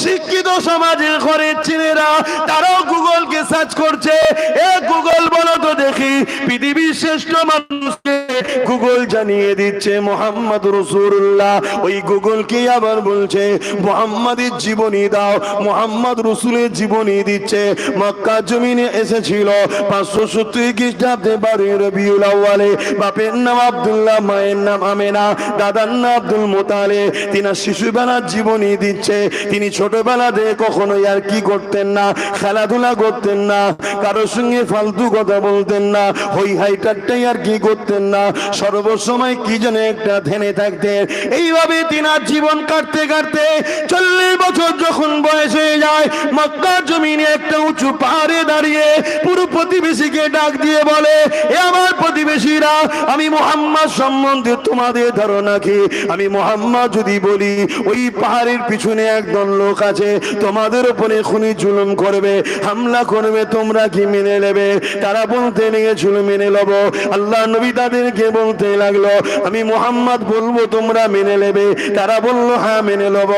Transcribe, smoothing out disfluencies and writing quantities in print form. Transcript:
শিক্ষিত সমাজের ঘরের ছেলেরা তারাও গুগলকে সার্চ করছে, এ গুগল বলো তো দেখি পৃথিবীর শ্রেষ্ঠ মানুষকে গুগল জানিয়ে দিচ্ছে মোহাম্মদ রাসূলুল্লাহ। ওই গুগলকে আবার বলছে মুহাম্মাদের জীবনী দাও, মোহাম্মদ রাসূলের জীবনী দিচ্ছে। মক্কা জমিনে এসেছিল 570 খ্রিস্টাব্দে 12 রবিউল আউয়ালে। বাপের নাম আব্দুল্লাহ, মায়ের নাম আমেনা, দাদার নাম আব্দুল মুতালিব। তিনি শিশুবেলার জীবনী দিচ্ছে। তিনি ছোটবেলাতে কখনোই আর কি করতেন না, খেলাধুলা করতেন না, কারোর সঙ্গে ফালতু কথা বলতেন না, হই হাই টাট্টাই আর কি করতেন না, সর্বসময় কি যেন একটা ধ্যানে থাকতেন। এইভাবে তিনার জীবন কাটতে কাটতে 40 বছর যখন বয়স হয়ে যায়, মক্কার জমিনে একটা উঁচু পাহাড়ে দাঁড়িয়ে পুরো প্রতিবেশীকে ডাক দিয়ে বলে, এ আমার প্রতিবেশীরা, আমি মুহাম্মদ সম্বন্ধে তোমাদের ধারণা কি? আমি মুহাম্মদ যদি বলি ওই পাহাড়ের পিছনে একদল লোক আছে তোমাদের উপরে খুনি জুলুম করবে, হামলা করবে, তোমরা কি মেনে নেবে? তারা বলতে লেগেছিল মেনে নেব। আল্লাহ নবী তাদেরকে বলতে লাগলো, আমি মুহাম্মদ বলবো তোমরা মেনে নেবে? তারা বললো হ্যাঁ মেনে নেব।